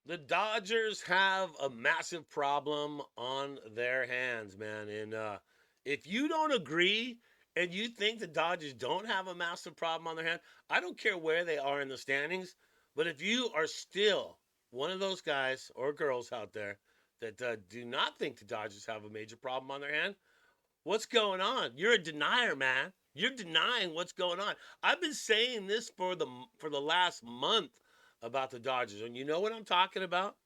The Dodgers have a massive problem on their hands, man. And if you don't agree and you think the Dodgers don't have a massive problem on their hands, I don't care where they are in the standings. But if you are still one of those guys or girls out there that do not think the Dodgers have a major problem on their hand, what's going on? You're a denier, man. You're denying what's going on. I've been saying this for the last month about the Dodgers, and you know what I'm talking about?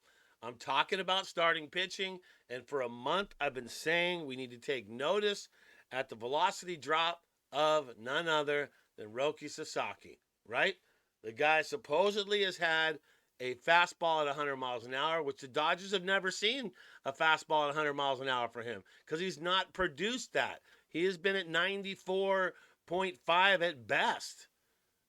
I'm talking about starting pitching, and for a month I've been saying we need to take notice at the velocity drop of none other than Roki Sasaki, right? The guy supposedly has had a fastball at 100 miles an hour, which the Dodgers have never seen a fastball at 100 miles an hour for him because he's not produced that. He has been at 94.5 at best.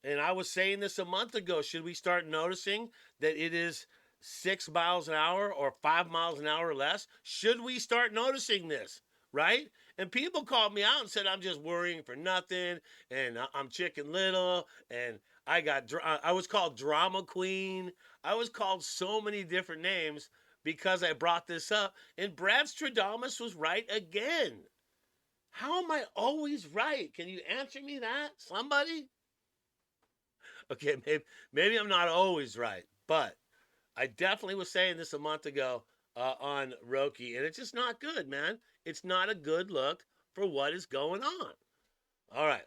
And I was saying this a month ago. Should we start noticing that it is 6 miles an hour or 5 miles an hour or less? Should we start noticing this? Right? And people called me out and said I'm just worrying for nothing, and I'm Chicken Little, and I was called Drama Queen. I was called so many different names because I brought this up. And Brad Stradamus was right again. How am I always right? Can you answer me that, somebody? Okay, maybe I'm not always right, but I definitely was saying this a month ago on Roki, and it's just not good, man. It's not a good look for what is going on. All right.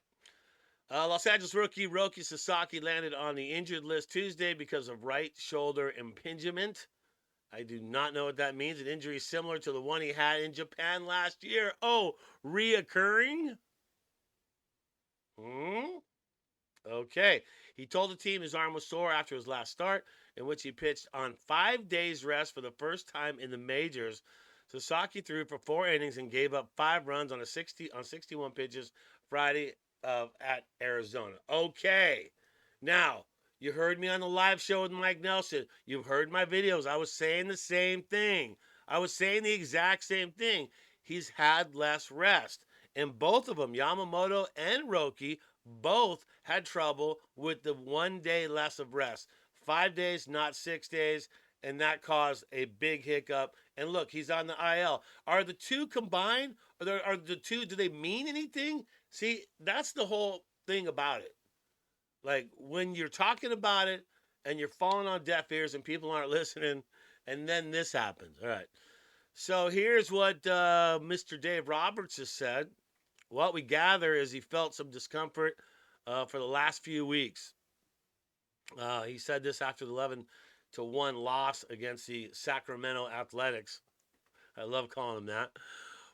Los Angeles rookie Roki Sasaki landed on the injured list Tuesday because of right shoulder impingement. I do not know what that means. An injury similar to the one he had in Japan last year. Oh, reoccurring? Hmm? Okay. He told the team his arm was sore after his last start, in which he pitched on 5 days rest for the first time in the majors. Sasaki threw for 4 innings and gave up 5 runs on 61 pitches Friday at Arizona. Okay. Now, you heard me on the live show with Mike Nelson. You've heard my videos. I was saying the same thing. I was saying the exact same thing. He's had less rest. And both of them, Yamamoto and Roki, both had trouble with the 1 day less of rest. 5 days, not 6 days. And that caused a big hiccup. And look, he's on the IL. Are the two combined? Are the two, do they mean anything? See, that's the whole thing about it. Like when you're talking about it and you're falling on deaf ears and people aren't listening, and then this happens. All right. So here's what Mr. Dave Roberts has said. What we gather is he felt some discomfort for the last few weeks. He said this after the 11-1 loss against the Sacramento Athletics. I love calling them that.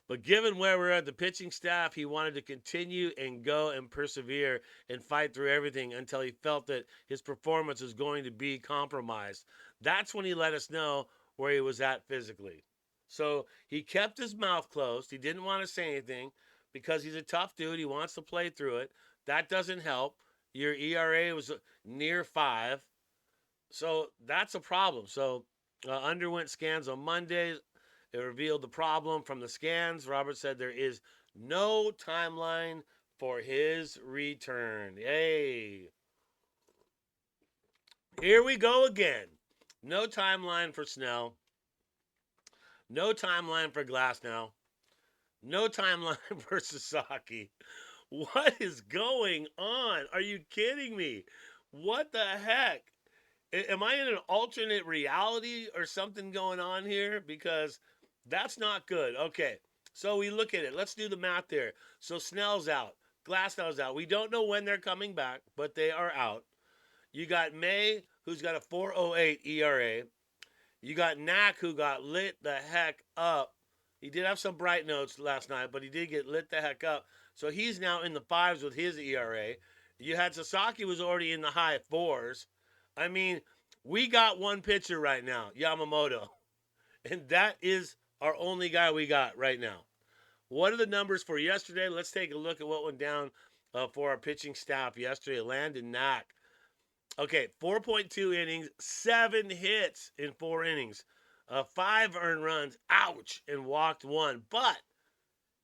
But given where we're at, the pitching staff, he wanted to continue and go and persevere and fight through everything until he felt that his performance was going to be compromised. That's when he let us know where he was at physically. So he kept his mouth closed. He didn't want to say anything because he's a tough dude. He wants to play through it. That doesn't help. Your ERA was near 5. So that's a problem. So underwent scans on Monday. It revealed the problem from the scans. Robert said there is no timeline for his return. Yay. Here we go again. No timeline for Snell. No timeline for Glasnow. No timeline for Sasaki. What is going on? Are you kidding me? What the heck? Am I in an alternate reality or something going on here? Because that's not good. Okay, so we look at it. Let's do the math there. So Snell's out. Glasnow's out. We don't know when they're coming back, but they are out. You got May, who's got a 4.08 ERA. You got Knack, who got lit the heck up. He did have some bright notes last night, but he did get lit the heck up. So he's now in the 5s with his ERA. You had Sasaki was already in the high 4s. I mean, we got one pitcher right now, Yamamoto. And that is our only guy we got right now. What are the numbers for yesterday? Let's take a look at what went down for our pitching staff yesterday. Landon Knack. Okay, 4.2 innings, 7 hits in 4 innings, 5 earned runs, ouch, and walked 1. But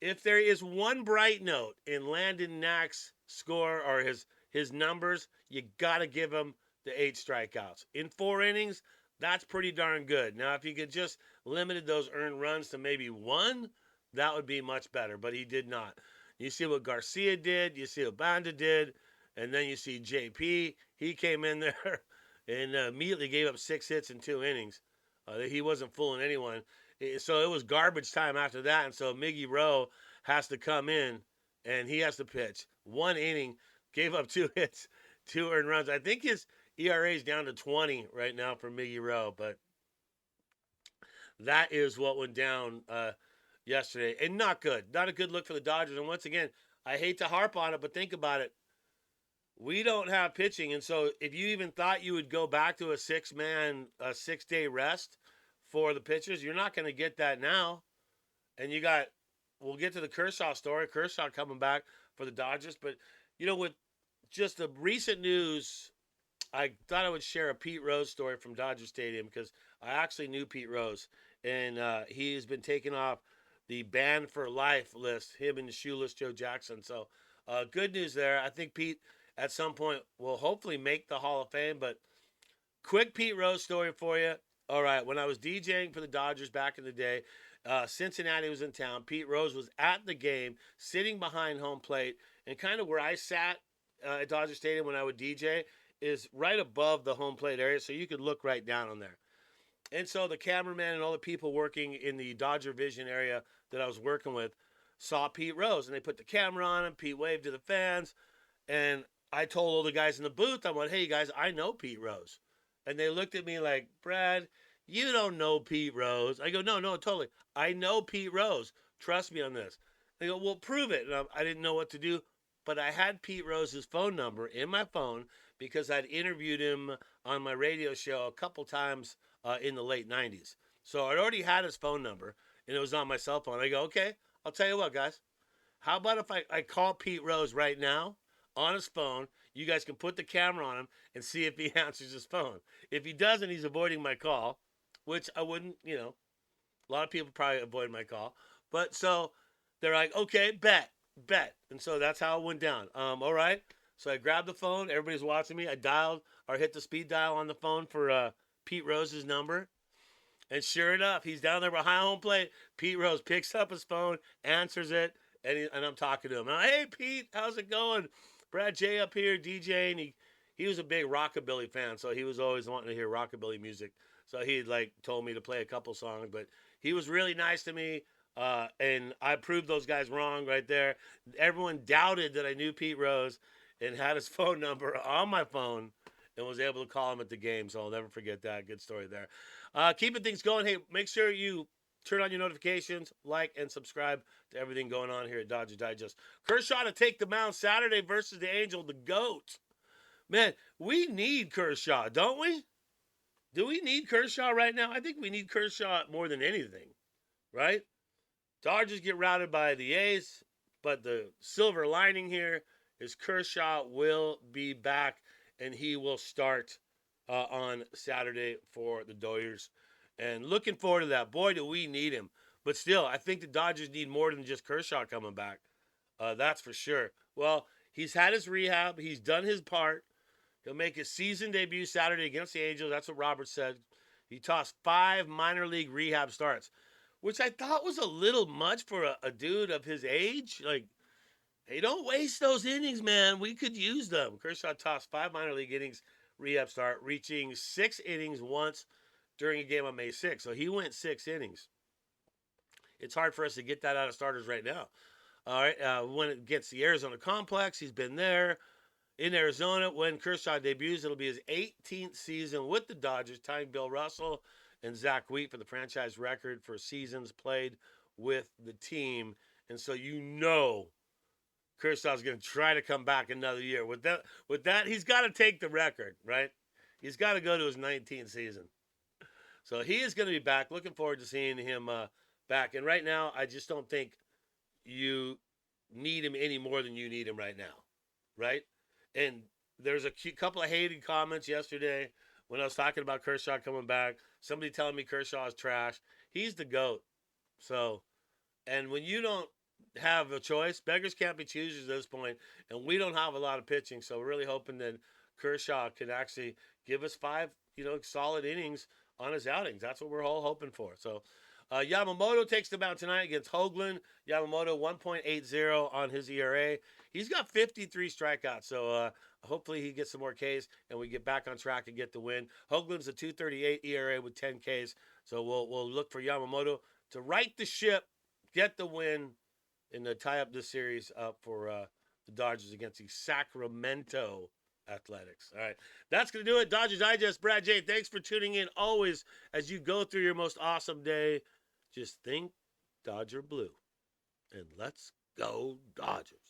if there is one bright note in Landon Knack's score or his numbers, you got to give him the 8 strikeouts. In 4 innings, That's pretty darn good. Now, if he could just limited those earned runs to maybe one, that would be much better. But he did not. You see what Garcia did. You see what Banda did, and then you see JP. He came in there and immediately gave up 6 hits in 2 innings. He wasn't fooling anyone. So it was garbage time after that, and so Miggy Rowe has to come in and he has to pitch 1 inning. Gave up 2 hits, 2 earned runs. I think his ERA is down to 20 right now for Miggy Rowe, but that is what went down yesterday, and not good. Not a good look for the Dodgers. And once again, I hate to harp on it, but think about it. We don't have pitching, and so if you even thought you would go back to a 6-day rest for the pitchers, you're not going to get that now. And we'll get to the Kershaw story. Kershaw coming back for the Dodgers, but with just the recent news, I thought I would share a Pete Rose story from Dodger Stadium because I actually knew Pete Rose, and he's been taken off the banned for life list, him and the shoeless Joe Jackson. So good news there. I think Pete at some point will hopefully make the Hall of Fame. But quick Pete Rose story for you. All right, when I was DJing for the Dodgers back in the day, Cincinnati was in town. Pete Rose was at the game, sitting behind home plate, and kind of where I sat at Dodger Stadium when I would DJ is right above the home plate area, so you could look right down on there. And so the cameraman and all the people working in the Dodger Vision area that I was working with saw Pete Rose, and they put the camera on him. Pete waved to the fans, and I told all the guys in the booth, I went, "Hey, guys, I know Pete Rose." And they looked at me like, "Brad, you don't know Pete Rose." I go, no, totally. I know Pete Rose. Trust me on this. They go, "Well, prove it." And I didn't know what to do, but I had Pete Rose's phone number in my phone because I'd interviewed him on my radio show a couple times in the late 90s. So I'd already had his phone number, and it was on my cell phone. I go, "Okay, I'll tell you what, guys. How about if I call Pete Rose right now on his phone? You guys can put the camera on him and see if he answers his phone. If he doesn't, he's avoiding my call, which I wouldn't, a lot of people probably avoid my call. But so they're like, "Okay, bet. And so that's how it went down. All right. So I grabbed the phone. Everybody's watching me. I dialed or hit the speed dial on the phone for Pete Rose's number. And sure enough, he's down there behind home plate. Pete Rose picks up his phone, answers it, and I'm talking to him. I'm like, "Hey, Pete, how's it going? Brad J up here, DJing." He was a big rockabilly fan, so he was always wanting to hear rockabilly music. So he told me to play a couple songs, but he was really nice to me. And I proved those guys wrong right there. Everyone doubted that I knew Pete Rose and had his phone number on my phone and was able to call him at the game. So I'll never forget that. Good story there. Keeping things going. Hey, make sure you turn on your notifications, like, and subscribe to everything going on here at Dodger Digest. Kershaw to take the mound Saturday versus the Angel, the GOAT. Man, we need Kershaw, don't we? Do we need Kershaw right now? I think we need Kershaw more than anything, right? Dodgers get routed by the A's, but the silver lining here is Kershaw will be back, and he will start on Saturday for the Dodgers. And looking forward to that. Boy, do we need him. But still, I think the Dodgers need more than just Kershaw coming back. That's for sure. Well, he's had his rehab. He's done his part. He'll make his season debut Saturday against the Angels. That's what Robert said. He tossed 5 minor league rehab starts, which I thought was a little much for a dude of his age. Like, hey, don't waste those innings, man. We could use them. Kershaw tossed 5 minor league innings rehab start, reaching 6 innings once during a game on May 6th. So he went 6 innings. It's hard for us to get that out of starters right now. All right, when it gets the Arizona complex, he's been there in Arizona. When Kershaw debuts, it'll be his 18th season with the Dodgers, tying Bill Russell and Zach Wheat for the franchise record for seasons played with the team. And so Kershaw's going to try to come back another year. With that, he's got to take the record, right? He's got to go to his 19th season. So he is going to be back. Looking forward to seeing him back. And right now, I just don't think you need him any more than you need him right now, right? And there's a couple of hated comments yesterday when I was talking about Kershaw coming back. Somebody telling me Kershaw is trash. He's the GOAT. So, and when you don't have a choice, beggars can't be choosers at this point, and we don't have a lot of pitching. So we're really hoping that Kershaw can actually give us 5, solid innings on his outings. That's what we're all hoping for. So Yamamoto takes the mound tonight against Hoagland. Yamamoto 1.80 on his ERA. He's got 53 strikeouts, so hopefully he gets some more Ks and we get back on track and get the win. Hoagland's a 2.38 ERA with 10 Ks, so we'll look for Yamamoto to right the ship, get the win, and to tie up this series up for the Dodgers against the Sacramento Athletics. All right, that's going to do it. Dodgers Digest, Brad J. Thanks for tuning in always as you go through your most awesome day. Just think Dodger Blue, and let's go Dodgers.